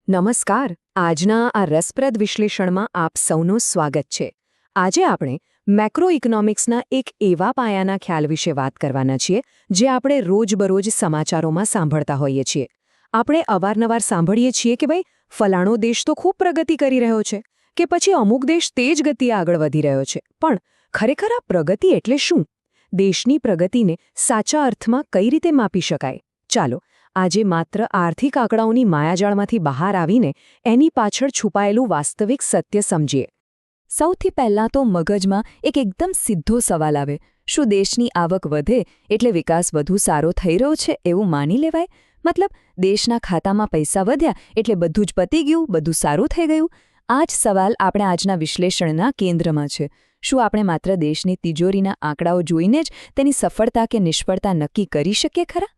નમસ્કાર. આજના આ રસપ્રદ વિશ્લેષણમાં આપ સૌનું સ્વાગત છે. આજે આપણે મેક્રો ઇકોનોમિક્સના એક એવા પાયાના ખ્યાલ વિશે વાત કરવાના છીએ જે આપણે રોજબરોજ સમાચારોમાં સાંભળતા હોઈએ છીએ. આપણે અવારનવાર સાંભળીએ છીએ કે ભાઈ ફલાણો દેશ તો ખૂબ પ્રગતિ કરી રહ્યો છે કે પછી અમુક દેશ તેજ ગતિએ આગળ વધી રહ્યો છે. પણ ખરેખર આ પ્રગતિ એટલે શું? દેશની પ્રગતિને સાચા અર્થમાં કઈ રીતે માપી શકાય? ચાલો આજે માત્ર આર્થિક આંકડાઓની માયાજાળમાંથી બહાર આવીને એની પાછળ છુપાયેલું વાસ્તવિક સત્ય સમજીએ. સૌથી પહેલાં તો મગજમાં એકદમ સીધો સવાલ આવે, શું દેશની આવક વધે એટલે વિકાસ વધુ સારો થઈ રહ્યો છે એવું માની લેવાય? મતલબ દેશના ખાતામાં પૈસા વધ્યા એટલે બધું જ પતી ગયું, બધું સારું થઈ ગયું? આ જ સવાલ આપણે આજના વિશ્લેષણના કેન્દ્રમાં છે. શું આપણે માત્ર દેશની તિજોરીના આંકડાઓ જોઈને જ તેની સફળતા કે નિષ્ફળતા નક્કી કરી શકીએ ખરા?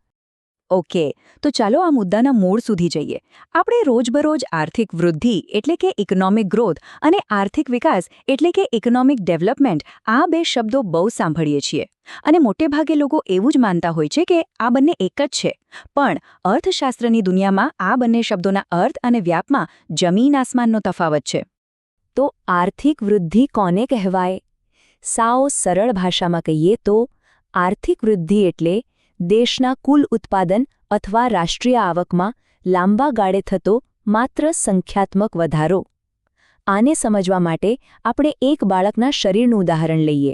ઓકે, તો ચાલો આ મુદ્દાના મૂળ સુધી જઈએ. આપણે રોજબરોજ આર્થિક વૃદ્ધિ એટલે કે ઇકોનોમિક ગ્રોથ અને આર્થિક વિકાસ એટલે કે ઇકોનોમિક ડેવલપમેન્ટ આ બે શબ્દો બહુ સાંભળીએ છીએ. અને મોટેભાગે લોકો એવું જ માનતા હોય છે કે આ બંને એક જ છે. પણ અર્થશાસ્ત્રની દુનિયામાં આ બંને શબ્દોના અર્થ અને વ્યાપમાં જમીન આસમાનનો તફાવત છે. તો આર્થિક વૃદ્ધિ કોને કહેવાય? સાવ સરળ ભાષામાં કહીએ તો આર્થિક વૃદ્ધિ એટલે દેશના કુલ ઉત્પાદન અથવા રાષ્ટ્રીય આવકમાં લાંબા ગાળે થતો માત્ર સંખ્યાત્મક વધારો. આને સમજવા માટે આપણે એક બાળકના શરીરનું ઉદાહરણ લઈએ.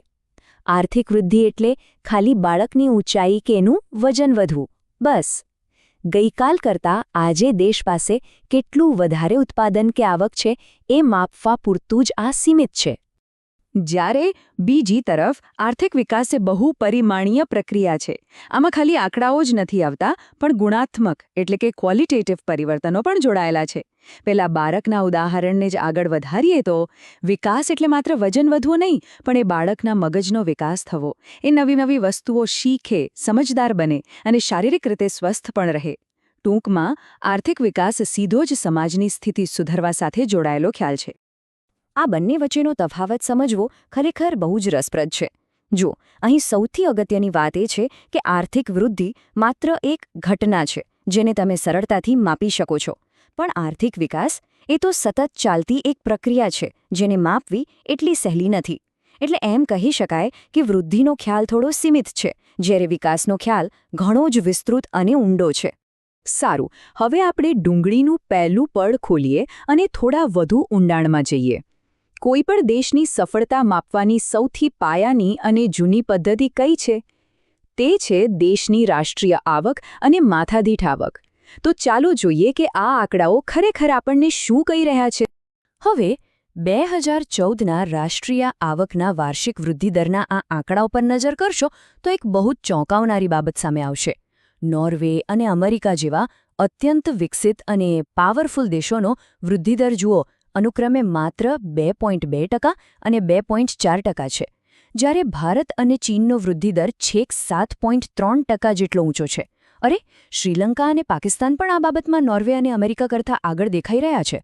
આર્થિક વૃદ્ધિ એટલે ખાલી બાળકની ઊંચાઈ કે એનું વજન વધવું, બસ. ગઈકાલ કરતાં આજે દેશ પાસે કેટલું વધારે ઉત્પાદન કે આવક છે એ માપવા પૂરતું જ આ સીમિત છે. જ્યારે બીજી તરફ આર્થિક વિકાસ એ બહુપરિમાણીય પ્રક્રિયા છે. આમાં ખાલી આંકડાઓ જ નથી આવતા, પણ ગુણાત્મક એટલે કે ક્વોલિટેટિવ પરિવર્તનો પણ જોડાયેલા છે. પેલા બાળકના ઉદાહરણને જ આગળ વધારીએ તો વિકાસ એટલે માત્ર વજન વધવું નહીં, પણ એ બાળકના મગજનો વિકાસ થવો. એ નવી નવી વસ્તુઓ શીખે, સમજદાર બને અને શારીરિક રીતે સ્વસ્થ પણ રહે. ટૂંકમાં આર્થિક વિકાસ સીધો જ સમાજની સ્થિતિ સુધારવા સાથે જોડાયેલો ખ્યાલ છે. આ બંને વચ્ચેનો તફાવત સમજવો ખરેખર બહુ જ રસપ્રદ છે. જો અહીં સૌથી અગત્યની વાત એ છે કે આર્થિક વૃદ્ધિ માત્ર એક ઘટના છે જેને તમે સરળતાથી માપી શકો છો. પણ આર્થિક વિકાસ એ તો સતત ચાલતી એક પ્રક્રિયા છે જેને માપવી એટલી સહેલી નથી. એટલે એમ કહી શકાય કે વૃદ્ધિનો ખ્યાલ થોડો સીમિત છે, જ્યારે વિકાસનો ખ્યાલ ઘણો જ વિસ્તૃત અને ઊંડો છે. સારું, હવે આપણે ડુંગળીનું પહેલું પડ ખોલીએ અને થોડા વધુ ઊંડાણમાં જઈએ. કોઈપણ દેશની સફળતા માપવાની સૌથી પાયાની અને જૂની પદ્ધતિ કઈ છે? તે છે દેશની રાષ્ટ્રીય આવક અને માથાદીઠ આવક. તો ચાલો જોઈએ કે આ આંકડાઓ ખરેખર આપણને શું કહી રહ્યા છે. હવે 2014ના રાષ્ટ્રીય આવકના વાર્ષિક વૃદ્ધિદરના આ આંકડાઓ પર નજર કરશો તો એક બહુ જ ચોંકાવનારી બાબત સામે આવશે. નોર્વે અને અમેરિકા જેવા અત્યંત વિકસિત અને પાવરફુલ દેશોનો વૃદ્ધિદર જુઓ, અનુક્રમે માત્ર 2.2% અને 2.4% છે, જ્યારે ભારત અને ચીનનો વૃદ્ધિદર છેક 7.3% જેટલો ઊંચો છે. અરે, શ્રીલંકા અને પાકિસ્તાન પણ આ બાબતમાં નોર્વે અને અમેરિકા કરતાં આગળ દેખાઈ રહ્યા છે.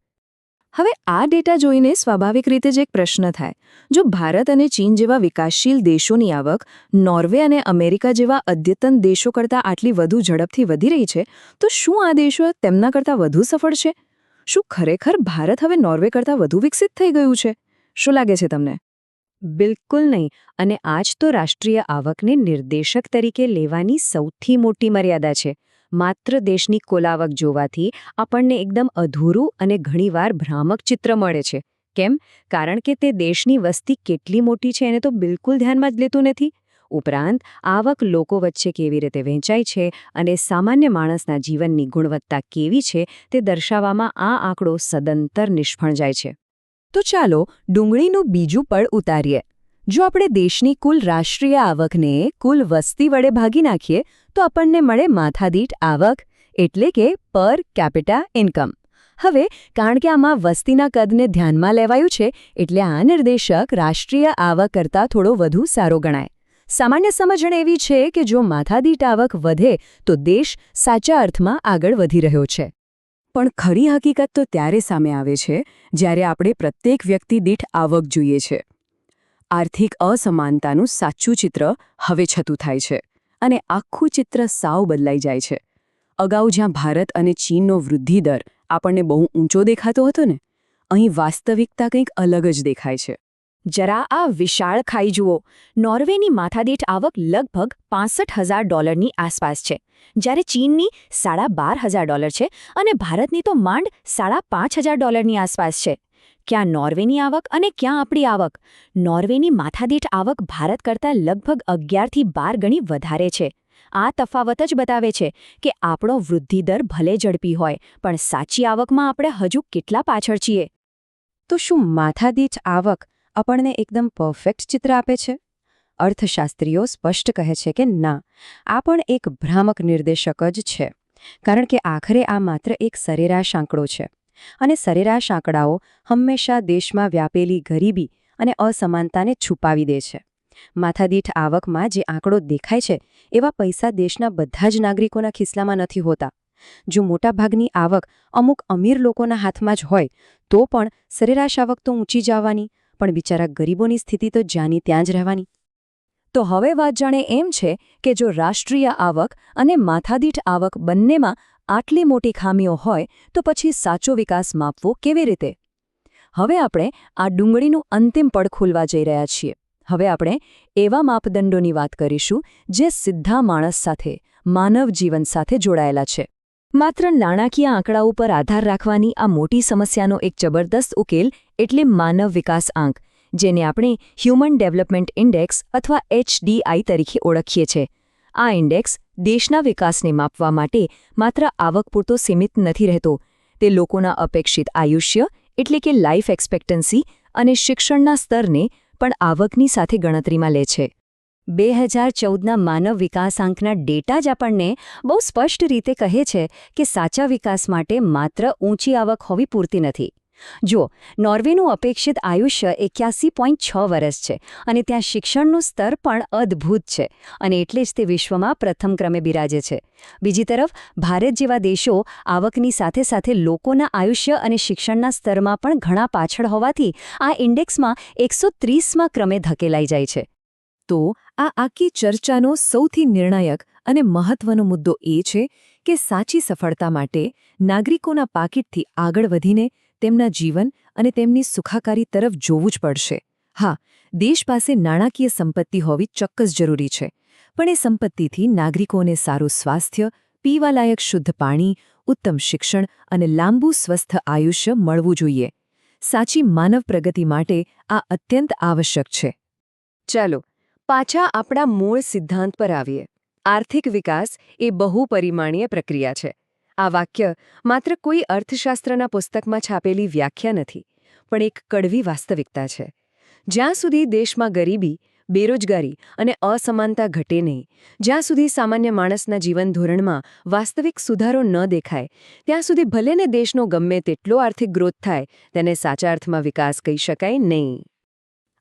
હવે આ ડેટા જોઈને સ્વાભાવિક રીતે જ એક પ્રશ્ન થાય. જો ભારત અને ચીન જેવા વિકાસશીલ દેશોની આવક નોર્વે અને અમેરિકા જેવા અદ્યતન દેશો કરતાં આટલી વધુ ઝડપથી વધી રહી છે, તો શું આ દેશો તેમના કરતાં વધુ સફળ છે? શું ખરેખર ભારત હવે નોર્વે કરતાં વધુ વિકસિત થઈ ગયું છે? શું લાગે છે તમને? બિલકુલ નહીં. અને આ જ તો રાષ્ટ્રીય આવકને નિર્દેશક તરીકે લેવાની સૌથી મોટી મર્યાદા છે. માત્ર દેશની કુલ આવક જોવાથી આપણને એકદમ અધૂરું અને ઘણીવાર ભ્રામક ચિત્ર મળે છે. કેમ? કારણ કે તે દેશની વસ્તી કેટલી મોટી છે એને તો બિલકુલ ધ્યાનમાં જ લેતું નથી. ઉપરાંત આવક લોકો વચ્ચે કેવી રીતે વહેંચાય છે અને સામાન્ય માણસના જીવનની ગુણવત્તા કેવી છે તે દર્શાવવામાં આ આંકડો સદંતર નિષ્ફળ જાય છે. તો ચાલો ડુંગળીનું બીજું પડ ઉતારીએ. જો આપણે દેશની કુલ રાષ્ટ્રીય આવકને કુલ વસ્તી વડે ભાગી નાખીએ તો આપણને મળે માથાદીઠ આવક, એટલે કે પર કેપિટા ઇન્કમ. હવે કારણ કે આમાં વસ્તીના કદને ધ્યાનમાં લેવાયું છે, એટલે આ નિર્દેશક રાષ્ટ્રીય આવક કરતાં થોડો વધુ સારો ગણાય. સામાન્ય સમજણ એવી છે કે જો માથાદીઠ આવક વધે તો દેશ સાચા અર્થમાં આગળ વધી રહ્યો છે. પણ ખરી હકીકત તો ત્યારે સામે આવે છે જ્યારે આપણે પ્રત્યેક વ્યક્તિ દીઠ આવક જોઈએ છે. આર્થિક અસમાનતાનું સાચું ચિત્ર હવે છતું થાય છે અને આખું ચિત્ર સાવ બદલાઈ જાય છે. અગાઉ જ્યાં ભારત અને ચીનનો વૃદ્ધિદર આપણને બહુ ઊંચો દેખાતો હતો ને, અહીં વાસ્તવિકતા કંઈક અલગ જ દેખાય છે. જરા આ વિશાળ ખાઈ જુઓ. નોર્વેની માથાદીઠ આવક લગભગ $65,000ની આસપાસ છે, જ્યારે ચીનની $12,500 છે અને ભારતની તો માંડ $5,500ની આસપાસ છે. ક્યાં નોર્વેની આવક અને ક્યાં આપણી આવક? નોર્વેની માથાદીઠ આવક ભારત કરતાં લગભગ 11થી 12 ગણી વધારે છે. આ તફાવત જ બતાવે છે કે આપણો વૃદ્ધિદર ભલે ઝડપી હોય, પણ સાચી આવકમાં આપણે હજુ કેટલા પાછળ છીએ. તો શું માથાદીઠ આવક આપણને એકદમ પરફેક્ટ ચિત્ર આપે છે? અર્થશાસ્ત્રીઓ સ્પષ્ટ કહે છે કે ના, આ પણ એક ભ્રામક નિર્દેશક જ છે. કારણ કે આખરે આ માત્ર એક સરેરાશ આંકડો છે, અને સરેરાશ આંકડાઓ હંમેશા દેશમાં વ્યાપેલી ગરીબી અને અસમાનતાને છુપાવી દે છે. માથાદીઠ આવકમાં જે આંકડો દેખાય છે, એવા પૈસા દેશના બધા જ નાગરિકોના ખિસ્સામાં નથી હોતા. જો મોટાભાગની આવક અમુક અમીર લોકોના હાથમાં જ હોય, તો પણ સરેરાશ આવક તો ઊંચી જવાની, પણ બિચારા ગરીબોની સ્થિતિ તો જ્યાંની ત્યાં જ રહેવાની. તો હવે વાત જાણે એમ છે કે જો રાષ્ટ્રીય આવક અને માથાદીઠ આવક બંનેમાં આટલી મોટી ખામીઓ હોય, તો પછી સાચો વિકાસ માપવો કેવી રીતે? હવે આપણે આ ડુંગળીનું અંતિમ પડ ખોલવા જઈ રહ્યા છીએ. હવે આપણે એવા માપદંડોની વાત કરીશું જે સીધા માણસ સાથે, માનવ જીવન સાથે જોડાયેલા છે. માત્ર નાણાકીય આંકડા ઉપર આધાર રાખવાની આ મોટી સમસ્યાનો એક જબરદસ્ત ઉકેલ એટલે માનવ વિકાસ આંક, જેને આપણે હ્યુમન ડેવલપમેન્ટ ઇન્ડેક્સ અથવા HDI તરીકે ઓળખીએ છીએ. આ ઇન્ડેક્સ દેશના વિકાસને માપવા માટે માત્ર આવક પૂરતો સીમિત નથી રહેતો. તે લોકોના અપેક્ષિત આયુષ્ય એટલે કે લાઈફ એક્સપેક્ટન્સી અને શિક્ષણના સ્તરને પણ આવકની સાથે ગણતરીમાં લે છે. 2014ના માનવ વિકાસાંકના ડેટા જ આપણને બહુ સ્પષ્ટ રીતે કહે છે કે સાચા વિકાસ માટે માત્ર ઊંચી આવક હોવી પૂરતી નથી. જુઓ, નોર્વેનું અપેક્ષિત આયુષ્ય 81.6 વર્ષ છે અને ત્યાં શિક્ષણનું સ્તર પણ અદ્ભુત છે, અને એટલે જ તે વિશ્વમાં પ્રથમ ક્રમે બિરાજે છે. બીજી તરફ ભારત જેવા દેશો આવકની સાથે સાથે લોકોના આયુષ્ય અને શિક્ષણના સ્તરમાં પણ ઘણા પાછળ હોવાથી આ ઇન્ડેક્સમાં 130મા ક્રમે ધકેલાઈ જાય છે. તો આ આખી ચર્ચાનો સૌથી નિર્ણાયક અને મહત્વનો મુદ્દો એ છે કે સાચી સફળતા માટે નાગરિકોના પાકીટથી આગળ વધીને તેમના જીવન અને તેમની સુખાકારી તરફ જોવું જ પડશે. હા, દેશ પાસે નાણાકીય સંપત્તિ હોવી ચોક્કસ જરૂરી છે, પણ એ સંપત્તિથી નાગરિકોને સારું સ્વાસ્થ્ય, પીવાલાયક શુદ્ધ પાણી, ઉત્તમ શિક્ષણ અને લાંબુ સ્વસ્થ આયુષ્ય મળવું જોઈએ. સાચી માનવ પ્રગતિ માટે આ અત્યંત આવશ્યક છે. ચાલો, પાછા આપણા મૂળ સિદ્ધાંત પર આવીએ. આર્થિક વિકાસ એ બહુપરિમાણીય પ્રક્રિયા છે. આ વાક્ય માત્ર કોઈ અર્થશાસ્ત્રના પુસ્તકમાં છાપેલી વ્યાખ્યા નથી, પણ એક કડવી વાસ્તવિકતા છે. જ્યાં સુધી દેશમાં ગરીબી, બેરોજગારી અને અસમાનતા ઘટે નહીં, જ્યાં સુધી સામાન્ય માણસના જીવન ધોરણમાં વાસ્તવિક સુધારો ન દેખાય, ત્યાં સુધી ભલેને દેશનો ગમે તેટલો આર્થિક ગ્રોથ થાય, તેને સાચા અર્થમાં વિકાસ કહી શકાય નહીં.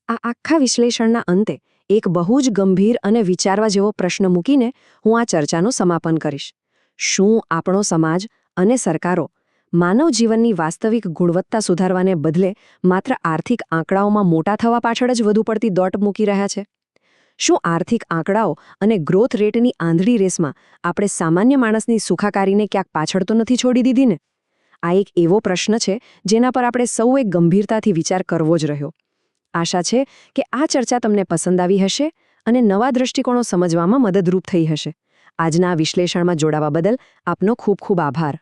આ આખા વિશ્લેષણના અંતે એક બહુ જ ગંભીર અને વિચારવા જેવો પ્રશ્ન મૂકીને હું આ ચર્ચાનું સમાપન કરીશ. શું આપણો સમાજ અને સરકારો માનવ જીવનની વાસ્તવિક ગુણવત્તા સુધારવાને બદલે માત્ર આર્થિક આંકડાઓમાં મોટા થવા પાછળ જ વધુ પડતી દોટ મૂકી રહ્યા છે? શું આર્થિક આંકડાઓ અને ગ્રોથ રેટની આંધળી રેસમાં આપણે સામાન્ય માણસની સુખાકારીને ક્યાંક પાછળ તો નથી છોડી દીધી ને? આ એક એવો પ્રશ્ન છે જેના પર આપણે સૌએ ગંભીરતાથી વિચાર કરવો જ રહ્યો. આશા છે કે આ ચર્ચા તમને પસંદ આવી હશે અને નવા દૃષ્ટિકોણો સમજવામાં મદદરૂપ થઈ હશે. આજના આ વિશ્લેષણમાં જોડાવા બદલ આપનો ખૂબ ખૂબ આભાર.